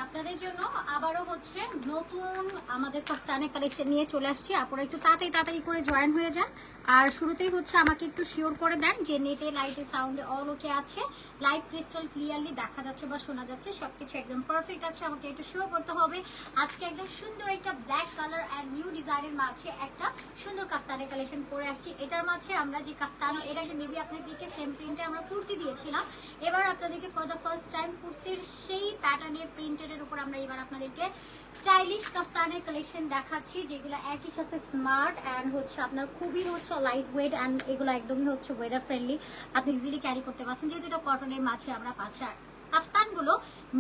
আপনাদের জন্য আবারও হচ্ছে নতুন আমাদের কাফতানের কালেকশন নিয়ে চলে আসছি। আপনারা একটু তাড়াতাড়ি করে জয়েন হয়ে যান। আর শুরুতেই হচ্ছে আমাকে একটু শিওর করে দেন যে নেটে লাইটে সাউন্ডে অল ওকে আছে, লাইভ ক্রিস্টাল ক্লিয়ারলি দেখা যাচ্ছে বা শোনা যাচ্ছে, সবকিছু একদম পারফেক্ট আছে। আমাকে একটু শিওর করতে হবে। আজকে একদম সুন্দর একটা ব্ল্যাক কালার অ্যান্ড নিউ ডিজাইনের মাঝে একটা সুন্দর কাফতানের কালেকশন পরে আসছি। এটার মাঝে আমরা যে কাফতান, এর আগে মেবি আপনাদেরকে সেম প্রিন্টে আমরা কুর্তি দিয়েছিলাম। এবার আপনাদেরকে ফর দ্য ফার্স্ট টাইম কুর্তির সেই প্যাটার্নের প্রিন্টের উপর আমরা এবার আপনাদেরকে স্টাইলিশ কাফতানের কালেকশন দেখাচ্ছি, যেগুলো একই সাথে স্মার্ট অ্যান্ড হচ্ছে আপনার খুবই হচ্ছে লাইট ওয়েট অ্যান্ড এগুলো একদমই হচ্ছে ওয়েদার ফ্রেন্ডলি। আপনি ইজিলি ক্যারি করতে পারছেন, যেহেতু এটা কটনের মাঝে আমরা পাচ্ছি। আর কাফতানগুলো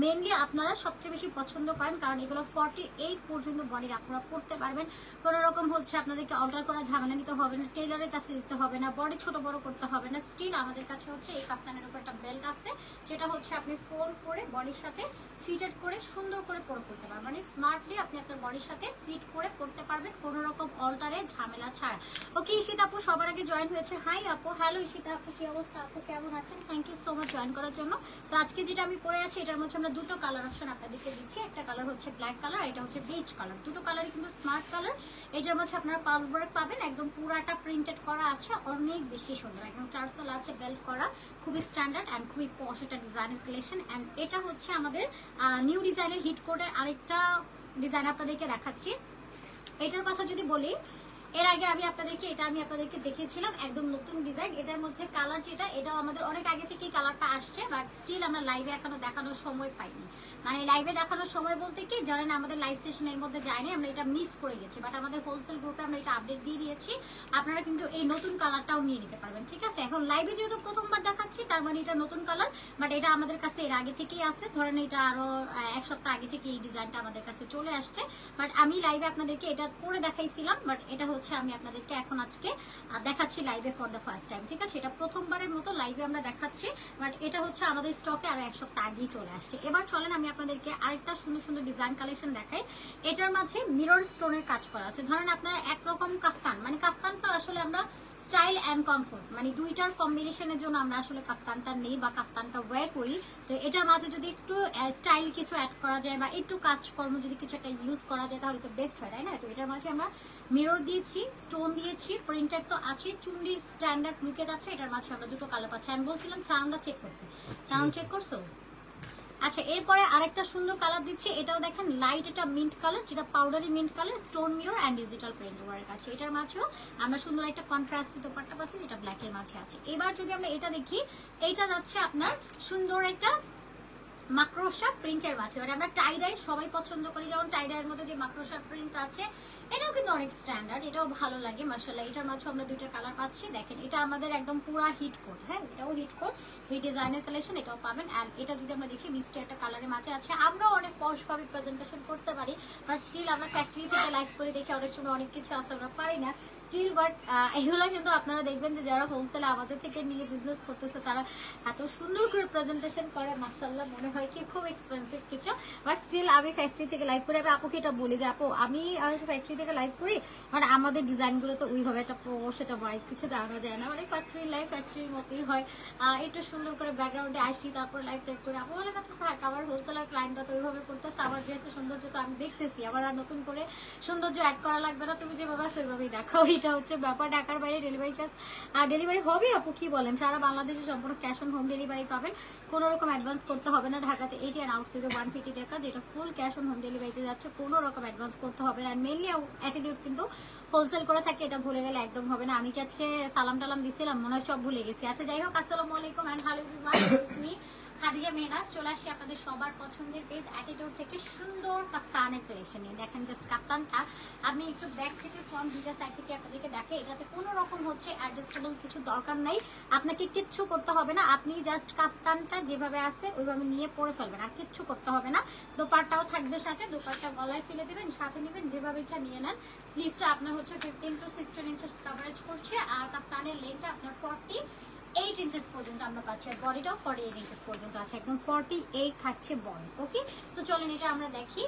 মেনলি আপনারা সবচেয়ে বেশি পছন্দ করেন, কারণ এগুলো 48 পর্যন্ত বডির আপনারা পড়তে পারবেন। কোনো রকম হচ্ছে আপনাদেরকে অল্টার করা ঝামেলা নিতে হবে না, টেলারের কাছে দিতে হবে না, বডি ছোট বড় করতে হবে না। স্টিল আমাদের কাছে হচ্ছে এই কাফতানের উপর একটা বেল্ট আছে, যেটা হচ্ছে আপনি ফোল্ড করে বডির সাথে ফিটেড করে সুন্দর করে পরে ফেলতে পারবেন। মানে স্মার্টলি আপনি আপনার বডির সাথে ফিট করে পড়তে পারবেন কোনো রকম অল্টারে ঝামেলা ছাড়া। ওকে, ঈশিতা আপু সবার আগে জয়েন হয়েছে। হাই আপু, হ্যালো ঈশিতা আপু, কি অবস্থা আপু, কেমন আছেন? Thank you so much join করার জন্য। সো আজকে যেটা আমি পরে আছি এটার মধ্যে আমরা দুটো কালার অপশন আপনাদেরকে দিচ্ছি। একটা কালার হচ্ছে ব্ল্যাক কালার, এটা হচ্ছে বেজ কালার। দুটো কালারই কিন্তু স্মার্ট কালার। এটার মধ্যে আপনারা পাল ওয়ার্ক পাবেন, একদম পুরাটা প্রিন্টেড করা আছে, অনেক বেশি সুন্দর, একদম টার্সেল আছে, বেল্ট করা, খুবই স্ট্যান্ডার্ড অ্যান্ড খুবই পশ একটা ডিজাইনের কালেকশন। অ্যান্ড এটা হচ্ছে আমাদের নিউ ডিজাইনের হিট কোডের আরেকটা ডিজাইন আপনাদেরকে দেখাচ্ছি। এটার কথা যদি বলি, এর আগে আমি আপনাদেরকে দেখিয়েছিলাম একদম নতুন ডিজাইন। এটার মধ্যে কালার যেটা, এটাও আমাদের অনেক আগে থেকেই কালারটা আসছে, বাট স্টিল আমরা লাইভে এখনো দেখানোর সময় পাইনি। মানে লাইভে দেখানোর সময় বলতে কি, জানেন আমাদের লাইভ সেশনের মধ্যে যায়নি, আমরা এটা মিস করে গেছি, বাট আমাদের হোলসেল গ্রুপে আমরা এটা আপডেট দিয়ে দিয়েছি। আপনারা কিন্তু এই নতুন কালারটাও নিয়ে নিতে পারবেন, ঠিক আছে? এখন লাইভে যেহেতু প্রথমবার দেখাচ্ছি, তার মানে এটা নতুন কালার, বাট এটা আমাদের কাছে এর আগে থেকেই আছে। ধরেন এটা আরো এক সপ্তাহ আগে থেকে এই ডিজাইনটা আমাদের কাছে চলে আসছে, বাট আমি লাইভে আপনাদেরকে এটা পরে দেখাইছিলাম। বাট এটা হচ্ছে আমি আপনাদেরকে এখন আজকে দেখাচ্ছি লাইভে ফর দ্য ফার্স্ট টাইম, ঠিক আছে? এটা প্রথমবারের মতো লাইভে আমরা দেখাচ্ছি, বাট এটা হচ্ছে আমাদের স্টকে আরো এক সপ্তাহ আগেই চলে আসছে। এবার চলেন আমি আপনাদেরকে আরেকটা সুন্দর সুন্দর ডিজাইন কালেকশন দেখাই। এটার মাঝে মিরর স্টোনের কাজ করা আছে। ধরেন আপনারা একরকম কাফতান, মানে কাফতান তো আসলে আমরা স্টাইল অ্যান্ড কমফোর্ট মানে দুইটার কম্বিনেশনের জন্য আমরা আসলে কাফতানটা নেই বা কাফতানটা ওয়্যার করি। তো এটার মাঝে যদি একটু স্টাইল কিছু অ্যাড করা যায় বা একটু কাজকর্ম যদি কিছু একটা ইউজ করা যায়, তাহলে তো বেস্ট হয়, তাই না? তো এটার মাঝে আমরা মিরর দিয়েছি, স্টোন দিয়েছি, প্রিন্টেড তো আছে, চুন্ডির স্ট্যান্ডার্ড লুকে যাচ্ছে। এটার মাঝে আমরা দুটো কালার পাচ্ছি। আমি বলছিলাম সাউন্ডটা চেক করতে, সাউন্ড চেক করছো? আচ্ছা, এরপরে আরেকটা সুন্দর কালার দিচ্ছি। এটাও দেখেন লাইট, এটা মিন্ট কালার, যেটা powdery mint colour, stone mirror and digital print work আছে। এটার মাঝেও আমরা সুন্দর একটা কন্ট্রাস্টি দোপাট্টা পাচ্ছি, যেটা ব্ল্যাকের মাঝে আছে। এবার যদি আমরা এটা দেখি, এইটা যাচ্ছে আপনার সুন্দর একটা মাকড়সা প্রিন্টের মাঝে। মানে আমরা টাইডাই সবাই পছন্দ করি, যেমন টাইডাইয়ের মধ্যে যে মাকড়সা প্রিন্ট আছে, এটাও কিন্তু অনেক স্ট্যান্ডার্ড, এটাও ভালো লাগে মাশাআল্লাহ। এটার মাঝে আমরা দুইটা কালার পাচ্ছি। দেখেন এটা আমাদের একদম পুরা হিট কোড, হ্যাঁ এটাও হিট কোড, এই ডিজাইনের কালেকশন, এটাও পাবেন। অ্যান্ড এটা যদি আমরা দেখি মিষ্টি একটা কালারের মাঝে আছে। আমরাও অনেক পশ ভাবে প্রেজেন্টেশন করতে পারি, বাট স্টিল আমরা ফ্যাক্টরি থেকে লাইভ করে দেখি অনেক সময় অনেক কিছু আছে আমরা পারি না স্টিল। বাট এগুলো কিন্তু আপনারা দেখবেন যে যারা হোলসেলে আমাদের থেকে নিয়ে বিজনেস করতেছে, তারা এত সুন্দর করে প্রেজেন্টেশন করে মাশাআল্লাহ, মনে হয় কি খুব এক্সপেন্সিভ কিছু। বাট স্টিল আমি ফ্যাক্টরি থেকে লাইভ করে, আমি আপুকে এটা বলি যে আপু আমি ফ্যাক্টরি থেকে লাইভ করি, মানে আমাদের ডিজাইনগুলো তো ওইভাবে একটা সেটা বাইক কিছু দাঁড়ানো যায় না, মানে ফ্যাক্টরি লাইভ ফ্যাক্টরির মতোই হয়। একটু সুন্দর করে ব্যাকগ্রাউন্ডে আসি, তারপর লাইভ টাইপ করি। আমার বলে কথা থাক, আমার হোলসেলার ক্লায়েন্টরা তো ওইভাবে করতেছে, আমার ড্রেসের সৌন্দর্য তো আমি দেখতেছি, আমার আর নতুন করে সৌন্দর্য অ্যাড করা লাগবে না, তুমি যেভাবে আছে ওইভাবেই দেখো। এটা হচ্ছে ব্যাপার। ঢাকার বাইরে ডেলিভারি চার্জ ডেলিভারি হবে আপু, কি বলেন? সারা বাংলাদেশে সম্পূর্ণ ক্যাশ অন হোম ডেলিভারি পাবেন, কোনো রকম অ্যাডভান্স করতে হবে না। ঢাকাতে 80 অ্যান্ড আউটসাইডে 150 টাকা, যেটা ফুল ক্যাশ অন হোম ডেলিভারিতে যাচ্ছে, কোনো রকম অ্যাডভান্স করতে হবে না। আর মেনলি অ্যাটিটিউড কিন্তু হোলসেল করে থাকে, এটা ভুলে গেলে একদম হবে না। আমি কি আজকে সালাম টালাম দিছিলাম, মনে হয় সব ভুলে গেছি। আচ্ছা যাই হোক, আসসালামু আলাইকুম and hello everyone, this me Khadija Mehnaz. চলে আসি আপনাদের সবার পছন্দের পেজ অ্যাটিটিউড থেকে সুন্দর কাফতানের কালেকশন নিয়ে। দেখেন জাস্ট কাফতানটা আমি একটু ব্যাক থেকে ফ্রন্ট দুইটা সাইড থেকে আপনাদেরকে দেখে, এটাতে কোনো রকম হচ্ছে অ্যাডজাস্টেবল কিছু দরকার নাই, আপনাকে কিচ্ছু করতে হবে না। আপনি জাস্ট কাফতানটা যেভাবে আছে ওইভাবে নিয়ে পরে ফেলবেন, আর কিচ্ছু করতে হবে না। দোপাট্টাও থাকবে সাথে, দোপাট্টা গলায় ফেলে দেবেন, সাথে নেবেন, যেভাবে ইচ্ছা নিয়ে নেন। স্লিভসটা আপনার হচ্ছে 15 to 16 ইঞ্চেস কভারেজ করছে, আর কাফতানের লেন্থটা আপনার 48 ইঞ্চেস পর্যন্ত আমরা পাচ্ছি, আর বডিটাও 48 ইঞ্চেস পর্যন্ত আছে, একদম 48 থাকছে বডি। ওকে, সো চলেন এটা আমরা দেখি।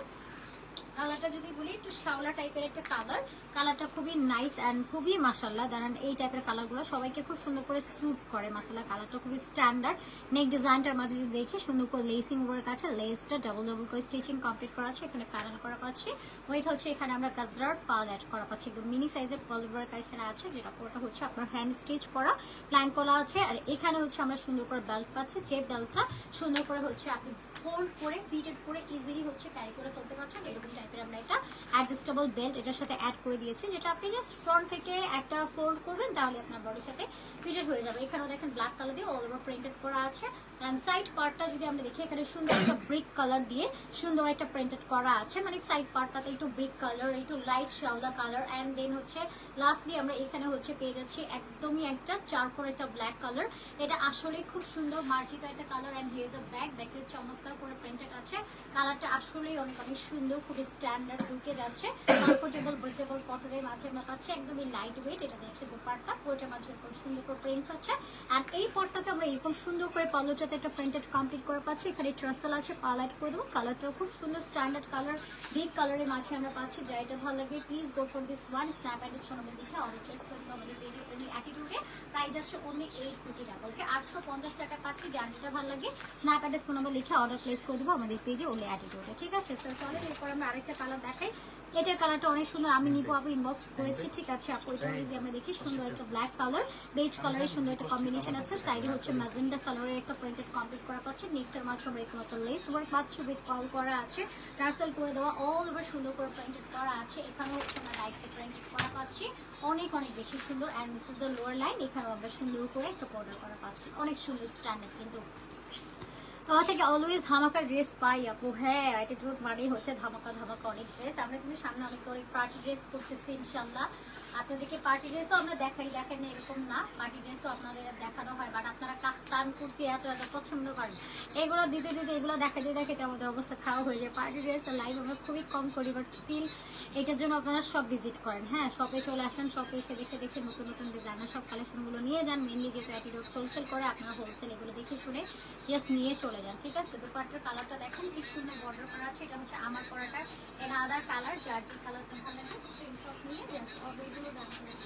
কালারটা যদি বলি একটু শ্যাওলা টাইপের একটা কালার, কালারটা খুবই নাইস অ্যান্ড খুবই মাশাআল্লাহ। দাঁড়ান, এই টাইপের কালারগুলো সবাইকে খুব সুন্দর করে স্যুট করে মাশাআল্লাহ। কালারটা খুবই স্ট্যান্ডার্ড। নেক ডিজাইনটার মাঝে যদি দেখে সুন্দর করে লেসিং ওয়ার্ক আছে, লেসটা ডাবল ডাবল করে স্টিচিং কমপ্লিট করা আছে, এখানে প্যানেল করা পাচ্ছি। ওইটা হচ্ছে এখানে আমরা কাজরার পাল অ্যাড করা পাচ্ছি, একদম মিনি সাইজের পাল ওয়ার্ক এখানে আছে, যেটা পুরোটা হচ্ছে আপনার হ্যান্ড স্টিচ করা প্ল্যান করা আছে। আর এখানে হচ্ছে আমরা সুন্দর করে বেল্ট পাচ্ছি, যে বেল্টটা সুন্দর করে হচ্ছে আপনি ফোল্ড করে ফিটেড করে ইজিলি হচ্ছে ক্যারি করে ফেলতে পারছেন। এরকম টাইপের আমরা একটা অ্যাডজাস্টেবল বেল্ট এটার সাথে অ্যাড করে দিয়েছি, যেটা আপনি জাস্ট ফ্রন্ট থেকে একটা ফোল্ড করবেন তাহলে আপনার বডির সাথে ফিটেড হয়ে যাবে। এখানেও দেখেন ব্ল্যাক কালার দিয়ে অল ওভার প্রিন্টেড করা আছে। অ্যান্ড সাইড পার্টটা যদি আমরা দেখি, এখানে সুন্দর একটা ব্রিক কালার দিয়ে সুন্দর একটা প্রিন্টেড করা আছে, মানে সাইড পার্টটাতে একটু ব্রিক কালার, একটু লাইট শ্যাওলা কালার। অ্যান্ড দেন হচ্ছে লাস্টলি আমরা এখানে হচ্ছে পেয়ে যাচ্ছি একদমই একটা চারকোর একটা ব্ল্যাক কালার। এটা আসলে খুব সুন্দর মার্জিত একটা colour. And here's a back, ব্যাকের চমৎকার করে প্রিন্টেড আছে। কালারটা আসলেই অনেক অনেক সুন্দর, খুবই স্ট্যান্ডার্ড ঢুকে যাচ্ছে। কমফোর্টেবল ব্রিথেবল কটনের মাঝে আমরা পাচ্ছি, একদমই লাইট ওয়েট। এটা যাচ্ছে দোপাট্টা, পুরোটা মাঝে এরকম সুন্দর করে প্রিন্ট আছে। অ্যান্ড এই পটটাতে আমরা এরকম সুন্দর করে পালোটাতে একটা প্রিন্টেড কমপ্লিট করে পাচ্ছি। এখানে ট্রাসেল আছে, পালাইট করে দেবো। কালারটাও খুব সুন্দর স্ট্যান্ডার্ড কালার, বিগ কালারের মাঝে আমরা পাচ্ছি। যা এটা ভালো লাগে please go for this one. Snap and discount আমাদের দেখে অনেক প্লেস করে দেবো আমাদের পেজে উনি অ্যাটিটিউডে। প্রাইস আছে অনলি 850 টাকা। ওকে, 850 টাকা পাচ্ছি। যার যেটা ভালো লাগে স্ন্যাপ অ্যান্ড ডিসকাউন্ট আমরা লিখে অর্ডার প্লেস করে দেবো আমাদের পেজে ওনলি অ্যাটিটিউডে। ঠিক আছে, সো চলেন এরপর আমরা আরেকটা কালার দেখাই। এটার কালারটা অনেক সুন্দর, আমি নিবো, আপু ইনবক্স করেছি। ঠিক আছে আপু, এটা যদি আমরা দেখি সুন্দর একটা ব্ল্যাক কালার, বেজ কালারের সুন্দর একটা কম্বিনেশন আছে। সাইডে হচ্ছে ম্যাজেন্ডা কালারের একটা প্রিন্টেড কমপ্লিট করা পাচ্ছে। নেকটার মাঝে আমরা এরকম একটা লেস ওয়ার্ক পাচ্ছি, উইথ পাল করা আছে, টার্সেল করে দেওয়া, অল ওভার সুন্দর করে প্রিন্টেড করা আছে। এখানেও হচ্ছে আমরা লাইটে প্রিন্টেড করা পাচ্ছি, অনেক অনেক বেশি সুন্দর। And this is the lower line, এখানেও আমরা সুন্দর করে একটা বর্ডার করা পাচ্ছি, অনেক সুন্দর স্ট্যান্ডার্ড। কিন্তু তোমার থেকে অলওয়েজ ধামাকা ড্রেস পাই আপু। হ্যাঁ, অ্যাটিটিউড মানেই হচ্ছে ধামাকা ধামাকা অনেক ড্রেস। আমরা কিন্তু সামনে অনেক অনেক পার্টি ড্রেস করতেছি ইনশাল্লাহ। আপনাদেরকে পার্টি ড্রেসও আমরা দেখাই, দেখেন না এরকম না, পার্টি ড্রেসও আপনাদের দেখানো হয়। বাট আপনারা কাফতান কুর্তি এত এত পছন্দ করেন, এগুলো দিতে দিতে এগুলো দেখাতে দেখাতে আমাদের অবস্থা খারাপ হয়ে যায়। পার্টি ড্রেস লাইভ আমরা খুবই কম করি, বাট স্টিল এটার জন্য আপনারা সব ভিজিট করেন। হ্যাঁ, শপে চলে আসেন, শপে এসে দেখে দেখে নতুন নতুন ডিজাইনার সব কালেকশনগুলো নিয়ে যান। মেনলি যেহেতু অ্যাটিটিউড হোলসেল করে, আপনারা হোলসেল এগুলো দেখে শুনে জাস্ট নিয়ে চলে যান। ঠিক আছে, দুপাট্টার কালারটা দেখেন কি সুন্দর বর্ডার করা আছে। এটা হচ্ছে আমার পরাটা এর আদার কালার, যার যে কালারটা ভালো লাগে স্ক্রিনশট নিয়ে জাস্ট অর্ডারগুলো দেখাবেন,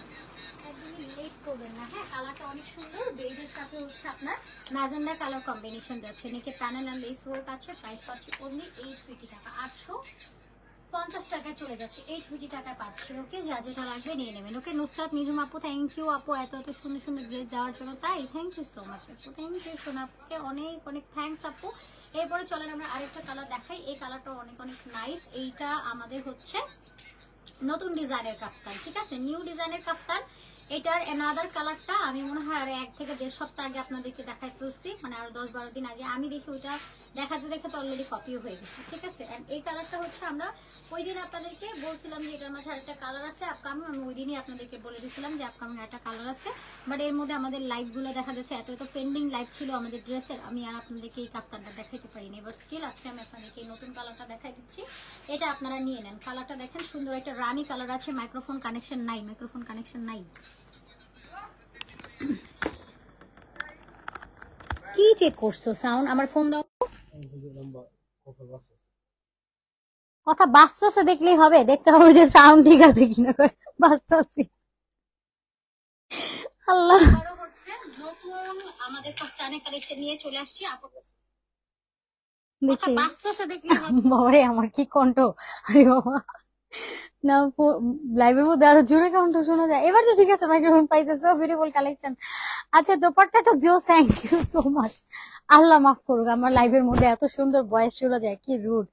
একদমই লেট করবেন না। হ্যাঁ, কালারটা অনেক সুন্দর, বেজের সাথে হচ্ছে আপনার ম্যাজেন্ডা কালার কম্বিনেশন যাচ্ছে। নেকে প্যানেল আর লেস ওয়ার্ক আছে। প্রাইস পাচ্ছি অনলি 850 টাকা, 850 টাকায় চলে যাচ্ছে, 850 টাকায় পাচ্ছি। ওকে, যা যেটা লাগবে নিয়ে নেবেন। ওকে, নুসরাত নিজুম আপু থ্যাংক ইউ আপু এত এত সুন্দর সুন্দর ড্রেস দেওয়ার জন্য। তাই থ্যাংক ইউ সো মাচ আপু, থ্যাংক ইউ সোনাপুকে অনেক অনেক থ্যাংকস আপু। এরপরে চলেন আমরা আরেকটা কালার দেখাই। এই কালারটাও অনেক অনেক নাইস। এইটা আমাদের হচ্ছে নতুন ডিজাইনের কাফতান। ঠিক আছে, নিউ ডিজাইনের কাফতান। এটার এনাদার কালারটা আমি মনে হয় আর 1 থেকে 1.5 সপ্তাহ আগে আপনাদেরকে দেখাই ফেলছি, মানে আরো 10-12 দিন আগে আমি দেখি ওইটা দেখাতে দেখাতে অলরেডি কপিও হয়ে গেছে। ঠিক আছে, এন্ড এই কালারটা হচ্ছে আমরা ওই দিন আপনাদেরকে বলছিলাম যে এটার মাঝে আরেকটা কালার আছে আপকামিং। আমি ওই দিনই আপনাদেরকে বলে দিয়েছিলাম যে আপকামিং একটা কালার আছে, বাট এর মধ্যে আমাদের লাইভ গুলো দেখা যাচ্ছে এত এত পেন্ডিং লাইভ ছিল আমাদের ড্রেসের, আমি আর আপনাদেরকে এই কাফতানটা দেখাইতে পারিনি। এবার স্টিল আজকে আমি আপনাদেরকে এই নতুন কালারটা দেখাই দিচ্ছি, এটা আপনারা নিয়ে নেন। কালারটা দেখেন সুন্দর একটা রানী কালার আছে। মাইক্রোফোন কানেকশন নাই, মাইক্রোফোন কানেকশন নাই। কি চেক করছো সাউন্ড? আমার ফোন দাও। কথা বাজতেছে দেখলেই হবে? দেখতে হবে যে সাউন্ড ঠিক আছে কিনা। বাজতেছি আল্লাহ। হচ্ছে নতুন আমাদের কাফতানের কালেকশন নিয়ে চলে আসছি আপু। দেখি বাজতেছে দেখলেই হবে। বাবারে আমার কি কণ্ঠ! আরে বাবা, না লাইভের মধ্যে আরো জোরে কণ্ঠ শোনা যায়। এবার তো ঠিক আছে, মাইক্রোফোন পাইছে। So beautiful collection. আচ্ছা, দোপাট্টাটা জোস, থ্যাংক ইউ সো মাচ। আল্লাহ মাফ করুক, আমার লাইভের মধ্যে এত সুন্দর ভয়েস চলে যায়, কি রুড।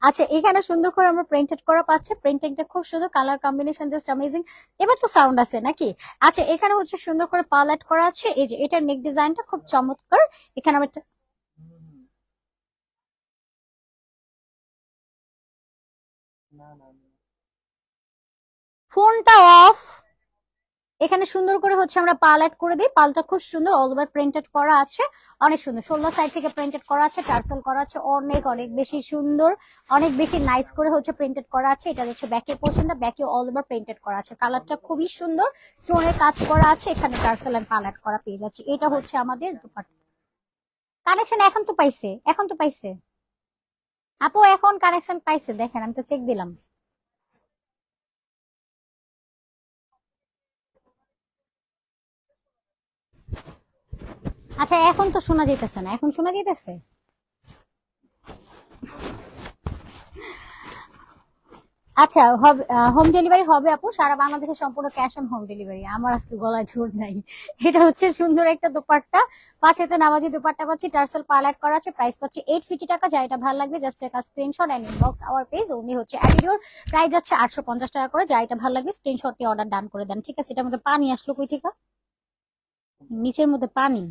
আচ্ছা, এখানে সুন্দর করে আমরা প্রিন্টেড করা পাচ্ছে, প্রিন্টিংটা খুব সুন্দর, কালার কম্বিনেশন জাস্ট অ্যামেজিং। এবার তো সাউন্ড আছে নাকি? আচ্ছা, এখানে হচ্ছে সুন্দর করে পাল অ্যাড করা আছে। এই যে এটার নেক ডিজাইনটা খুব চমৎকার। এখানে আমরা ফোনটা অফ। এখানে সুন্দর করে হচ্ছে আমরা পাল অ্যাড করে দিই। পালটা খুব সুন্দর, অল ওভার প্রিন্টেড করা আছে, অনেক সুন্দর। 16 সাইড থেকে প্রিন্টেড করা আছে, টার্সেল করা আছে, অনেক অনেক বেশি সুন্দর, অনেক বেশি নাইস করে হচ্ছে প্রিন্টেড করা আছে। এটা হচ্ছে ব্যাকের পোর্শনটা, ব্যাকে অল ওভার প্রিন্টেড করা আছে। কালারটা খুবই সুন্দর, স্টোনের কাজ করা আছে। এখানে টার্সেল এন্ড পাল অ্যাড করা পেয়ে যাচ্ছে। এটা হচ্ছে আমাদের দুপাট্টা কানেকশন। এখন তো পাইছে, এখন তো পাইছে। আপু এখন কানেকশন পাইছে, দেখেন আমি তো চেক দিলাম। আচ্ছা এখন তো শোনা যাইতেছে না, এখন শোনা যাইতেছে? আচ্ছা হবে, হোম ডেলিভারি হবে আপু, সারা বাংলাদেশে সম্পূর্ণ ক্যাশ অন হোম ডেলিভারি। আমার আজকে গলায় ঝোর নাই। এটা হচ্ছে সুন্দর একটা দোপাট্টা, 5 হাতে নামাজি দোপাট্টা পাচ্ছি, টার্সেল পার্লার করা আছে, প্রাইস পাচ্ছি 850 টাকা। যা এটা ভালো লাগবে জাস্ট একটা screenshot and inbox our page, উনি হচ্ছে অ্যাটিটিউড, প্রাইস যাচ্ছে 850 টাকা করে। যা এটা ভালো লাগবে স্ক্রিনশট নিয়ে অর্ডার ডান করে দেন, ঠিক আছে? এটার মধ্যে পানি আসলো কই থেকে? নিচের মধ্যে পানি।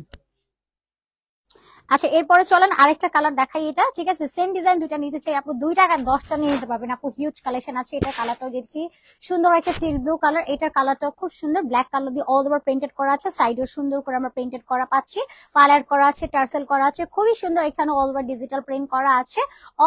আচ্ছা এরপরে চলেন আরেকটা কালার দেখাই, এটা ঠিক আছে সেম ডিজাইন দুইটা নিতে চাই আপু, 2 টাকা 10টা নিয়ে নিতে পারবেন আপু, হিউজ কালেকশন আছে। এটার কালারটাও দেখছি সুন্দর একটা টিল ব্লু কালার, এটার কালারটাও খুব সুন্দর, ব্ল্যাক কালার দিয়ে অল ওভার প্রিন্টেড করা আছে, সাইডেও সুন্দর করে আমরা প্রিন্টেড করা পাচ্ছি, পার্লার করা আছে, টার্সেল করা আছে, খুবই সুন্দর। এখানে অল ওভার ডিজিটাল প্রিন্ট করা আছে,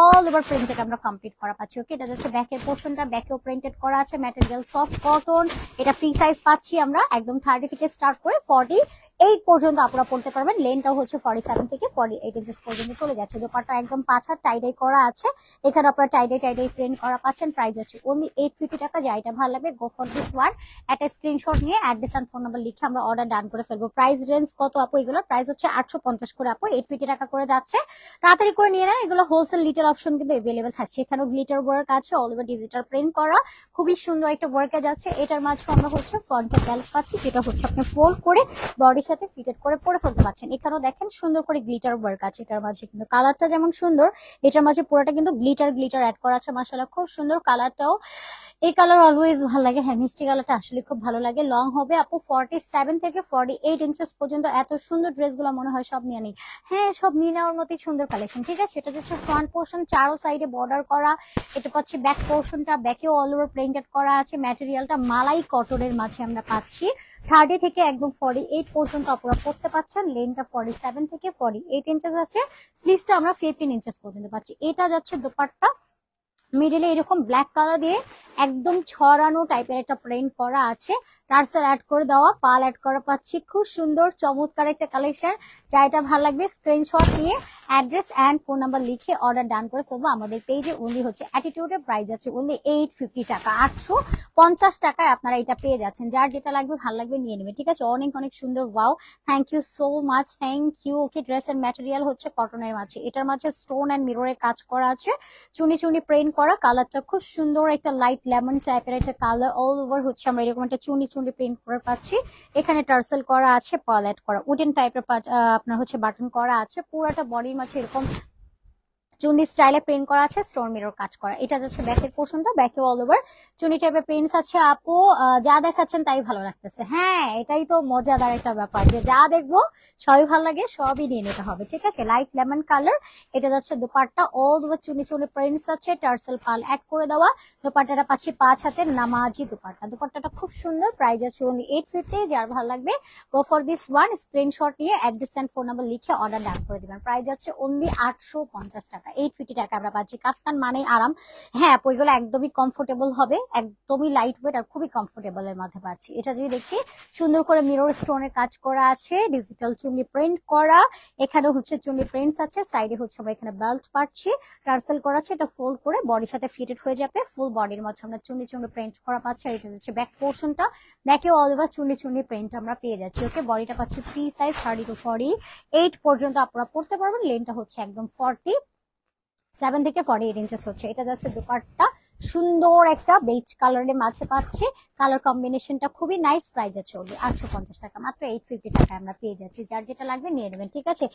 অল ওভার প্রিন্টেড আমরা কমপ্লিট করা পাচ্ছি। ওকে, এটা যাচ্ছে ব্যাকের পোর্শনটা, ব্যাকেও প্রিন্টেড করা আছে, ম্যাটেরিয়াল সফট কটন, এটা ফ্রি সাইজ পাচ্ছি আমরা একদম 30 থেকে স্টার্ট করে 48 পর্যন্ত আপনারা পড়তে পারবেন। লেনটাও হচ্ছে 47 থেকে 48 ইঞ্চেস পর্যন্ত চলে যাচ্ছে। দোপাট্টা একদম 5 হাত টাইডাই করা আছে, এখানে আপনারা টাইডাই টাইডাই প্রিন্ট করা পাচ্ছেন। প্রাইস হচ্ছে অনলি 850 টাকা। যা এটা ভালো লাগবে গো ফর দিস ওয়ান, একটা স্ক্রিনশট নিয়ে অ্যাড্রেস এন্ড ফোন নাম্বার লিখে আমরা অর্ডার ডান করে ফেলবো। প্রাইস রেঞ্জ কত আপু? এগুলো প্রাইস হচ্ছে 850 করে আপু, 850 টাকা করে যাচ্ছে। তাড়াতাড়ি করে নিয়ে নেন, এগুলো হোলসেল লিটার অপশন কিন্তু अवेलेबल থাকছে। এখানেও গ্লিটার ওয়ার্ক আছে, অল ওভার ডিজিটাল প্রিন্ট করা, খুবই সুন্দর একটা ওয়ার্কে যাচ্ছে। এটার মাঝে আমরা হচ্ছে ফ্রন্টে বেল্ট পাচ্ছি, যেটা হচ্ছে আপনি ফোল্ড করে বডির সাথে ফিটেড করে পরে ফেলতে পারছেন। এখানেও দেখেন সুন্দর করে গ্লিটার ওয়ার্ক আছে এটার মাঝে, কিন্তু কালারটা যেমন সুন্দর, এটার মাঝে পুরোটা কিন্তু গ্লিটার গ্লিটার অ্যাড করা আছে। মাশাআল্লাহ খুব সুন্দর কালারটাও, এই কালার অলওয়েজ ভালো লাগে। হ্যাঁ মিষ্টি কালারটা আসলে খুব ভালো লাগে। লং হবে আপু 47 থেকে 48 ইঞ্চেস পর্যন্ত। এত সুন্দর ড্রেসগুলো মনে হয় সব নিয়ে নিই। হ্যাঁ সব নিয়ে নেওয়ার মতোই সুন্দর কালেকশন, ঠিক আছে? এটা হচ্ছে ফ্রন্ট পোর্শন, চারো সাইডে বর্ডার করা। এটা পাচ্ছি ব্যাক পোর্শনটা, ব্যাকেও অল ওভার প্রিন্টেড করা আছে। ম্যাটেরিয়ালটা মালাই কটনের মাঝে আমরা পাচ্ছি, 30 থেকে একদম 48 পর্যন্ত আপনারা পড়তে পাচ্ছেন। লেনটা 47 থেকে 48 ইঞ্চেস আছে, স্লিভসটা আমরা 15 ইঞ্চেস পর্যন্ত পাচ্ছি। এটা যাচ্ছে দোপাট্টা, মিডলে এরকম ব্ল্যাক কালার দিয়ে একদম ছড়ানো টাইপের একটা প্রিন্ট করা আছে, টার্সেল অ্যাড করে দেওয়া, পাল অ্যাড করা পাচ্ছি। খুব সুন্দর চমৎকার একটা কালেকশন। যা এটা ভালো লাগবে স্ক্রিনশট নিয়ে অ্যাড্রেস এন্ড ফোন নাম্বার লিখে অর্ডার ডান করে ফেলবো আমাদের পেজে। অনলি হচ্ছে অ্যাটিটিউডের প্রাইস আছে অনলি 850 টাকা, 850 টাকায় আপনারা এটা পেয়ে যাচ্ছেন। যার যেটা লাগবে ভালো লাগবে নিয়ে নেবে, ঠিক আছে? অনেক অনেক সুন্দর, wow thank you so much, thank you. Okay, ড্রেসের ম্যাটেরিয়াল হচ্ছে কটনের মাঝে, এটার মাঝে স্টোন এন্ড মিররের কাজ করা আছে, চুনি চুনি প্রিন্ট করা। কালারটা খুব সুন্দর, একটা লাইট লেমন টাইপের একটা কালার, অল ওভার হচ্ছে আমরা এরকম একটা চুনি চুনি প্রিন্ট করে পাচ্ছি। এখানে টার্সেল করা আছে, পাল অ্যাড করা, উডেন টাইপের আপনার হচ্ছে বাটন করা আছে। পুরোটা বডির মাঝে এরকম চুনি স্টাইলে প্রিন্ট করা আছে, স্টোন মিরর কাজ করা। এটা যাচ্ছে ব্যাকের পোর্শনটা, ব্যাকে অল ওভার চুনি টাইপের প্রিন্টস আছে। আপু যা দেখাচ্ছেন তাই ভালো লাগতেছে। হ্যাঁ এটাই তো মজাদার একটা ব্যাপার, যে যা দেখবো সবই ভালো লাগে, সবই নিয়ে নিতে হবে, ঠিক আছে? Light lemon colour. এটা যাচ্ছে দোপাট্টা, অল ওভার চুনি চুনি প্রিন্টস আছে, টার্সেল পাল অ্যাড করে দেওয়া। দোপাট্টাটা পাচ্ছি 5 হাতের নামাজি দোপাট্টা। দোপাট্টাটা খুব সুন্দর, প্রাইস আছে অনলি 850। যার ভালো লাগবে গো ফর দিস ওয়ান, স্ক্রিনশট নিয়ে অ্যাড্রেস এন্ড ফোন নাম্বার লিখে অর্ডার ডান করে দিবেন। প্রাইস আছে অনলি 850 টাকা, 850 টাকা আমরা পাচ্ছি। কাফতান মানে আরাম। হ্যাঁ ওইগুলো একদমই কমফোর্টেবল হবে, একদমই লাইট ওয়েট আর খুবই কমফোর্টেবল এর মধ্যে পাচ্ছি। এটা যদি দেখি সুন্দর করে মিরর স্টোনের কাজ করা আছে, ডিজিটাল চুনি প্রিন্ট করা, এখানে হচ্ছে চুনি প্রিন্টস আছে, সাইডে হচ্ছে আমরা এখানে বেল্ট পাচ্ছি, টার্সেল করা আছে। এটা ফোল্ড করে বডির সাথে ফিটেড হয়ে যাবে, ফুল বডির মধ্যে আমরা চুনি চুনি প্রিন্ট করা পাচ্ছি। আর এটা হচ্ছে ব্যাক পোর্শনটা, ব্যাকে অল ওভার চুনি চুনি প্রিন্ট আমরা পেয়ে যাচ্ছি। ওকে, বডিটা পাচ্ছি ফ্রি সাইজ, 30 to 48 পর্যন্ত আপনারা পড়তে পারবেন। লেনটা হচ্ছে একদম 47 থেকে 48 ইঞ্চেস হচ্ছে। এটা যাচ্ছে দোপাট্টা, সুন্দর একটা বেজ কালারের মাঝে পাচ্ছি, কালার কম্বিনেশনটা খুবই নাইস। প্রাইস আছে 850 টাকা, মাত্র 850 টাকা আমরা পেয়ে যাচ্ছি। যার যেটা লাগবে নিয়ে নেবেন, ঠিক আছে?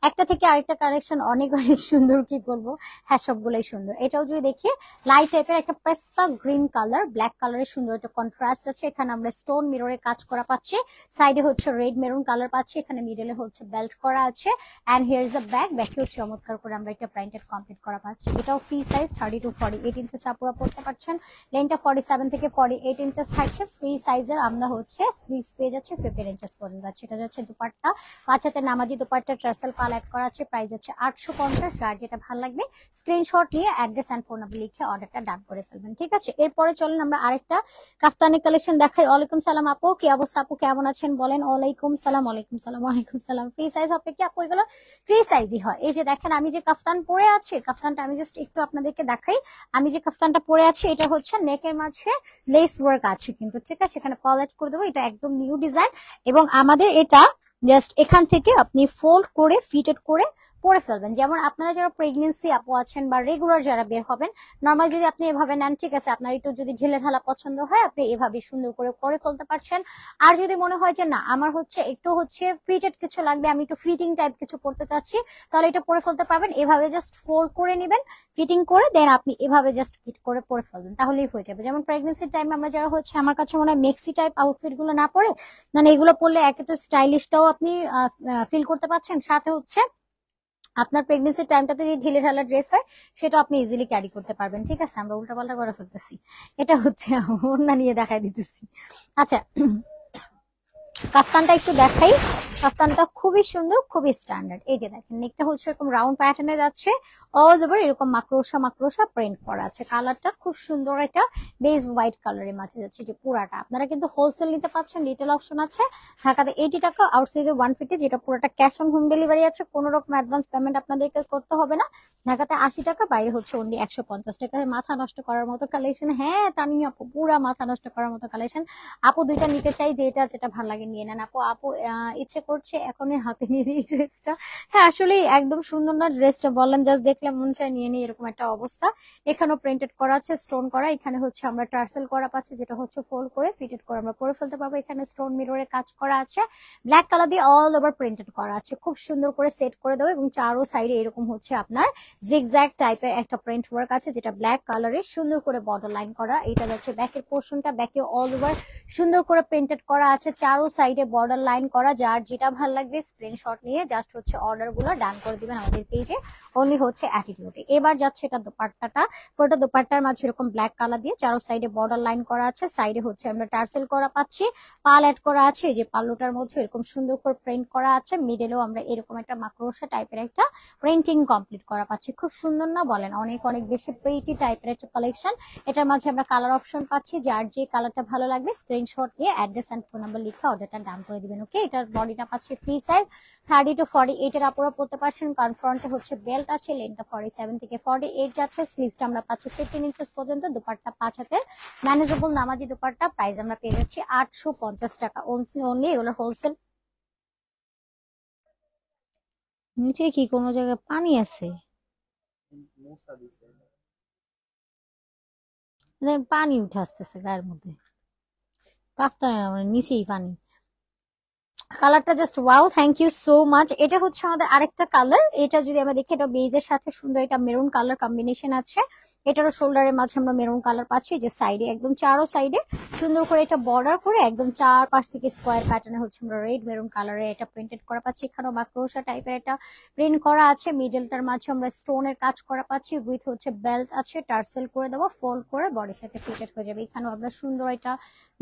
একটা থেকে আরেকটা কালেকশন অনেক অনেক সুন্দর, কি বলবো, হ্যাঁ সবগুলোই সুন্দর। এটাও যদি দেখি লাইট টাইপের একটা পেস্তা গ্রিন কালার, ব্ল্যাক কালারের সুন্দর একটা কন্ট্রাস্ট আছে। এখানে আমরা স্টোন মিররে কাজ করা পাচ্ছি, সাইডে হচ্ছে রেড মেরুন কালার পাচ্ছি, এখানে মিডলে হচ্ছে বেল্ট করা আছে। And here is a back, ব্যাকেও চমৎকার করে আমরা একটা প্রিন্টেড কমপ্লিট করা পাচ্ছি। এটাও ফ্রি সাইজ, 30 to 48 ইঞ্চেস আপুরা পড়তে পারছেন। লেন্থটা 47 থেকে 48 ইঞ্চেস থাকছে। ফ্রি সাইজের আমরা হচ্ছে স্লিভস পেয়ে যাচ্ছে 15 ইঞ্চেস পর্যন্ত আছে। এটা যাচ্ছে দুপাট্টা, 5 হাতের নামাজি দুপাট্টা, ট্রাসেল পাল অ্যাড করা আছে। প্রাইস আছে 850। যার যেটা ভালো লাগবে স্ক্রিনশট নিয়ে অ্যাড্রেস এন্ড ফোন নাম্বার লিখে অর্ডারটা ডান করে ফেলবেন, ঠিক আছে। এরপরে চলুন আমরা আরেকটা কাফতানি কালেকশন দেখাই। ওয়ালাইকুম সালাম আপু, কি অবস্থা আপু, কেমন আছেন বলেন? ওয়ালাইকুম সালাম, ওয়ালাইকুম সালাম, ওয়ালাইকুম সালাম। ফ্রি সাইজ হবে কি আপু? এগুলো ফ্রি সাইজই হয়। এই যে দেখেন আমি যে কাফতান পরে আছি, কাফতানটা আমি জাস্ট একটু আপনাদেরকে দেখাই। আমি যে কাফতানটা পরে আছি এটা হচ্ছে নেকের মাঝে লেস ওয়ার্ক আছে কিন্তু, ঠিক আছে। এখানে পালেট করে দেবো, এটা একদম নিউ ডিজাইন। এবং আমাদের এটা জাস্ট এখান থেকে আপনি ফোল্ড করে ফিটেড করে পরে ফেলবেন। যেমন আপনারা যারা প্রেগনেন্সি আপু আছেন বা রেগুলার যারা বের হবেন, নর্মাল যদি আপনি এভাবে নেন, ঠিক আছে, আপনার একটু যদি ঢিলে ঢালা পছন্দ হয় আপনি এভাবে সুন্দর করে করে ফেলতে পারছেন। আর যদি মনে হয় যে না আমার হচ্ছে একটু হচ্ছে ফিটেড কিছু লাগবে, আমি একটু ফিটিং টাইপ কিছু পড়তে চাচ্ছি, তাহলে এটা পরে ফেলতে পারবেন। এভাবে জাস্ট ফোল্ড করে নেবেন, ফিটিং করে দেন আপনি এভাবে জাস্ট ফিট করে পরে ফেলবেন, তাহলেই হয়ে যাবে। যেমন প্রেগনেন্সির টাইমে আমরা যারা হচ্ছে, আমার কাছে মনে হয় মেক্সি টাইপ আউটফিট গুলো না পরে, মানে এগুলো পরলে একে তো স্টাইলিশটাও আপনি ফিল করতে পারছেন, সাথে হচ্ছে আপনার প্রেগনেন্সির টাইমটাতে যে ঢিলে ঢালা ড্রেস হয় সেটা আপনি ইজিলি ক্যারি করতে পারবেন, ঠিক আছে। আমরা উল্টাপাল্টা করে ফেলতেছি, এটা হচ্ছে ওড়না নিয়ে দেখাই দিতেছি। আচ্ছা, কাফতানটা একটু দেখাই। কাফতানটা খুবই সুন্দর, খুবই স্ট্যান্ডার্ড। এই যে দেখেন নেকটা হচ্ছে এরকম রাউন্ড প্যাটার্নে যাচ্ছে, অল ওভার এরকম মাকড়সা মাকড়সা প্রিন্ট করা আছে। কালারটা খুব সুন্দর, এটা বেজ হোয়াইট কালারের মাঝে যাচ্ছে যে পুরাটা। আপনারা কিন্তু হোলসেল নিতে পারছেন, রিটেল অপশন আছে। ঢাকাতে 80 টাকা, আউটসাইডে 150, যেটা পুরোটা ক্যাশ অন হোম ডেলিভারি আছে, কোনো রকম অ্যাডভান্স পেমেন্ট আপনাদেরকে করতে হবে না। ঢাকাতে 80 টাকা, বাইরে হচ্ছে অনলি 150 টাকা। মাথা নষ্ট করার মতো কালেকশন। হ্যাঁ তানি আপু, পুরা মাথা নষ্ট করার মতো কালেকশন। আপু দুইটা নিতে চাই, যেটা ভালো লাগে নিয়ে নেন আপু। আপু ইচ্ছে করছে এখনই হাতে নিয়ে নিই ড্রেসটা। হ্যাঁ আসলে একদম সুন্দর না ড্রেসটা, বললেন জাস্ট দেখলে মন চায় নিয়ে নিই, এরকম একটা অবস্থা। এখানেও প্রিন্টেড করা আছে, স্টোন করা। এখানে হচ্ছে আমরা টার্সেল করা পাচ্ছি, যেটা হচ্ছে ফোল্ড করে ফিটেড করে আমরা পরে ফেলতে পারবো। এখানে স্টোন মিররের কাজ করা আছে, ব্ল্যাক কালার দিয়ে অল ওভার প্রিন্টেড করা আছে। খুব সুন্দর করে সেট করে দেবো এবং চারো সাইডে এরকম হচ্ছে আপনার জিগজ্যাগ টাইপের একটা প্রিন্ট ওয়ার্ক আছে, যেটা ব্ল্যাক কালারের সুন্দর করে বর্ডার লাইন করা। এটা যাচ্ছে ব্যাকের পোর্শনটা, ব্যাকে অল ওভার সুন্দর করে প্রিন্টেড করা আছে, চারো সাইডে বর্ডার লাইন করা। যার যেটা ভালো লাগবে স্ক্রিনশট নিয়ে জাস্ট হচ্ছে অর্ডার গুলো ডান করে দিবেন আমাদের পেজে, অনলি হচ্ছে অ্যাটিটিউডে। এবার যাচ্ছে এটা দোপাট্টাটা, পুরোটা দোপাট্টার মাঝে এরকম ব্ল্যাক কালার দিয়ে চারো সাইডে বর্ডার লাইন করা আছে। সাইডে হচ্ছে আমরা টার্সেল করা পাচ্ছি, পাল অ্যাড করা আছে। এই যে পাল্লুটার মধ্যে এরকম সুন্দর করে প্রিন্ট করা আছে, মিডলেও আমরা এরকম একটা মাকড়সা টাইপের একটা প্রিন্টিং কমপ্লিট করা পাচ্ছি। খুব সুন্দর না বলেন? অনেক অনেক বেশি প্রিটি টাইপের একটা কালেকশন। এটার মাঝে আমরা কালার অপশন পাচ্ছি, যার যে কালারটা ভালো লাগবে স্ক্রিনশট নিয়ে অ্যাড্রেস এন্ড ফোন নাম্বার লিখে অর্ডারটা ডান করে দিবেন। ওকে, এটার বডিটা পাচ্ছি ফ্রি সাইজ 30 to 48 এর আপুরা পড়তে পারছেন। কারণ ফ্রন্টে হচ্ছে বেল্ট আছে, লেন্থটা 47 থেকে 48 যাচ্ছে। স্লিভসটা আমরা পাচ্ছি 15 ইঞ্চেস পর্যন্ত। দুপাট্টা 5 হাতের ম্যানেজেবল নামাজি দুপাট্টা। প্রাইস আমরা পেয়ে যাচ্ছি 850 টাকা অনলি। এগুলো হোলসেল। নিচে কি কোনো জায়গায় পানি আছে? পানি উঠে আসতেছে গায়ের মধ্যে, কাফতানের মানে নিচেই পানি। কালারটা just wow, thank you so much. এটা হচ্ছে আমাদের আরেকটা কালার। এটা যদি আমরা দেখি, এটা বেজের সাথে সুন্দর এটা মেরুন কালার কম্বিনেশন আছে। এটারও শোল্ডারের মাঝে আমরা মেরুন কালার পাচ্ছি। যে সাইডে একদম চারো সাইডে সুন্দর করে এটা বর্ডার করে একদম চারপাশ থেকে স্কোয়ার প্যাটার্নে হচ্ছে আমরা রেড মেরুন কালারে এটা প্রিন্টেড করা পাচ্ছি। এখানেও মাকড়সা টাইপের একটা প্রিন্ট করা আছে। মিডলটার মাঝে আমরা স্টোনের কাজ করা পাচ্ছি, উইথ হচ্ছে বেল্ট আছে। টার্সেল করে দেবো, ফোল্ড করে বডির সাথে ফিটেড হয়ে যাবে। এখানেও আমরা সুন্দর এটা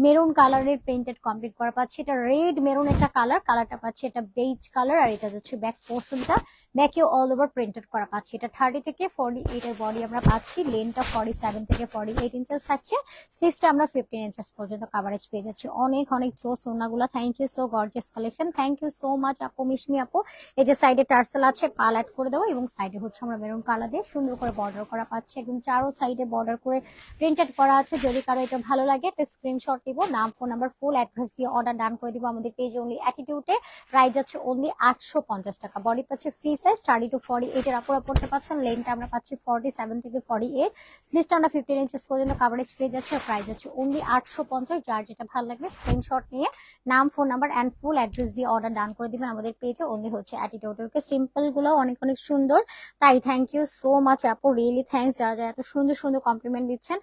মেরুন কালারের প্রিন্টেড কমপ্লিট করা পাচ্ছি। এটা রেড মেরুন একটা কালার, কালারটা পাচ্ছি এটা বেজ কালার। আর এটা হচ্ছে ব্যাক পোর্শনটা, ব্যাকে অল ওভার প্রিন্টেড করা পাচ্ছি। এটা 30 থেকে 48 এর বডি আমরা পাচ্ছি। লেন্থটা 47 থেকে 48 ইঞ্চেস থাকছে। স্লিভসটা আমরা 15 ইঞ্চেস পর্যন্ত কভারেজ পেয়ে যাচ্ছি। অনেক অনেক জোস ওনাগুলো। Thank you so gorgeous collection, thank you so much আপু, মিশমি আপু। এই যে সাইডে টার্সেল আছে, পাল অ্যাড করে দেবো এবং সাইডে হচ্ছে আমরা মেরুন কালার দিয়ে সুন্দর করে বর্ডার করা পাচ্ছি। একদম চারো সাইডে বর্ডার করে প্রিন্টেড করা আছে। যদি কারো এটা ভালো লাগে একটা স্ক্রিনশট দিব, নাম ফোন নাম্বার ফুল অ্যাড্রেস দিয়ে অর্ডার ডান করে দিব আমাদের পেজে অনলি অ্যাটিটিউডে। প্রাইস যাচ্ছে অনলি 850 টাকা। বডি পাচ্ছে ফ্রি সাইজ 30 to 48 এর আপুরা পড়তে পাচ্ছেন। লেন্থটা আমরা পাচ্ছি 47 থেকে 48। স্লিভসটা আমরা 15 ইঞ্চেস পর্যন্ত কভারেজ পেয়ে যাচ্ছে। প্রাইস যাচ্ছে অনলি 850। যার যেটা ভালো লাগবে স্ক্রিনশট নিয়ে নাম phone number and full address দিয়ে অর্ডার ডান করে দিবেন আমাদের পেজে অনলি হচ্ছে অ্যাটিটিউডে। ওকে, সিম্পল গুলো অনেক অনেক সুন্দর, তাই থ্যাংক ইউ সো মাচ আপু, রিয়েলি থ্যাংকস। যারা যারা এত সুন্দর সুন্দর কমপ্লিমেন্ট দিচ্ছেন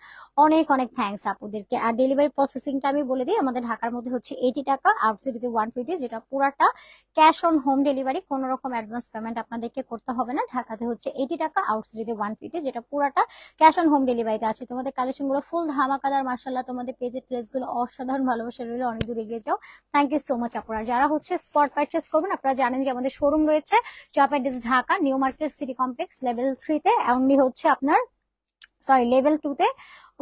অনেক অনেক থ্যাংকস আপুদেরকে। আর ডেলিভারি প্রসেসিংটা আমি বলে দিই, আমাদের ঢাকার মধ্যে হচ্ছে 80 টাকা, আউটসাইডে 150, যেটা পুরাটা ক্যাশ অন হোম ডেলিভারি, কোনো রকম অ্যাডভান্স পেমেন্ট আপনাদেরকে করতে হবে না। ঢাকাতে হচ্ছে 80 টাকা, আউটসাইডে 150, যেটা পুরাটা ক্যাশ অন হোম ডেলিভারিতে আছে। তোমাদের কালেকশন গুলো ফুল ধামাকাদার, মাশাআল্লাহ। তোমাদের পেজের ড্রেস গুলো অসাধারণ, ভালোবাসা রইলে, অনেক দূর এগিয়ে যাও। থ্যাংক ইউ সো মাচ আপনারা যারা হচ্ছে স্পট পারচেস করবেন। আপনারা জানেন যে আমাদের শোরুম রয়েছে job address Dhaka new market city complex level 3 তে, অনলি হচ্ছে আপনার লেভেল 2 তে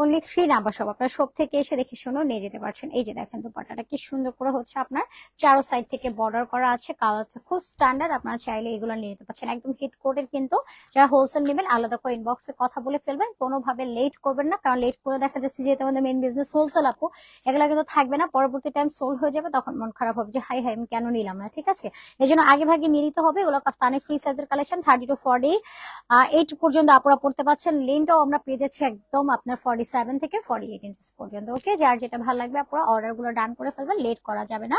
অনলি 3 নাম্বার শপ। আপনারা সব থেকে এসে দেখে শুনে নিয়ে যেতে পারছেন। এই যে দেখেন দুপাট্টাটা কি সুন্দর করে হচ্ছে আপনার চারো সাইড থেকে বর্ডার করা আছে, কালারটা খুব স্ট্যান্ডার্ড। আপনারা চাইলে এগুলো নিয়ে নিতে পারছেন, একদম হিট কোটের। কিন্তু যারা হোলসেল নেবেন আলাদা করে ইনবক্সে কথা বলে ফেলবেন, কোনোভাবে লেট করবেন না, কারণ লেট করে দেখা যাচ্ছে যেহেতু আমাদের মেইন বিজনেস হোলসেল আপু, এগুলো কিন্তু থাকবে না, পরবর্তী টাইম সোল্ড হয়ে যাবে, তখন মন খারাপ হবে যে হাই হাই আমি কেন নিলাম না। ঠিক আছে, এই জন্য আগে ভাগে নিয়ে নিতে হবে। এগুলো কাফতানে ফ্রি সাইজের কালেকশন, 30 to 48 পর্যন্ত আপুরা পড়তে পারছেন। লেনটাও আমরা পেয়ে যাচ্ছি একদম আপনার 47 থেকে 48 ইঞ্চেস পর্যন্ত। ওকে, যার যেটা ভালো লাগবে আপনারা অর্ডার গুলো ডান করে ফেলবেন, লেট করা যাবে না।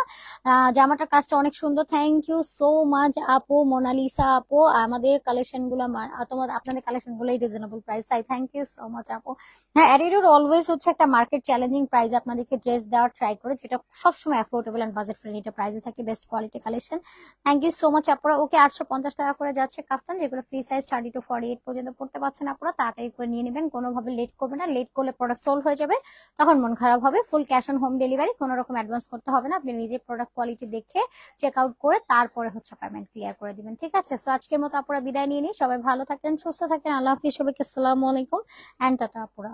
জামাটার কাজটা অনেক সুন্দর, থ্যাংক ইউ সো মাচ আপু, মোনালিসা আপু। আমাদের কালেকশন গুলো আপনাদের কালেকশন গুলোই রিজনেবল প্রাইস, তাই থ্যাংক ইউ সো মাচ আপু। হ্যাঁ, অ্যাটিটিউড অলওয়েজ হচ্ছে একটা মার্কেট চ্যালেঞ্জিং প্রাইস আপনাদেরকে ড্রেস দেওয়ার ট্রাই করে, যেটা সবসময় অ্যাফোর্ডেবল এন্ড বাজেট ফ্রেন্ডলি এটা প্রাইসে থাকে, best quality collection. Thank you so much আপুরা। ওকে, 850 টাকা করে যাচ্ছে কাফতান, যেগুলো ফ্রি সাইজ 30 to 48 পর্যন্ত পড়তে পারছেন আপনারা, তাড়াতাড়ি করে নিয়ে নেবেন, কোনোভাবে লেট করবেন না। লেট করলে প্রোডাক্ট সোল্ড হয়ে যাবে, তখন মন খারাপ হবে। Full cash on home delivery, কোনো রকম অ্যাডভান্স করতে হবে না। আপনি নিজে প্রোডাক্ট কোয়ালিটি দেখে চেক আউট করে তারপরে হচ্ছে পেমেন্ট ক্লিয়ার করে দিবেন। ঠিক আছে, সো আজকের মতো আপুরা বিদায় নিয়ে নিই। সবাই ভালো থাকেন, সুস্থ থাকেন, আল্লাহ হাফিজ সবাইকে, আসসালামু আলাইকুম এন্ড টাটা আপুরা।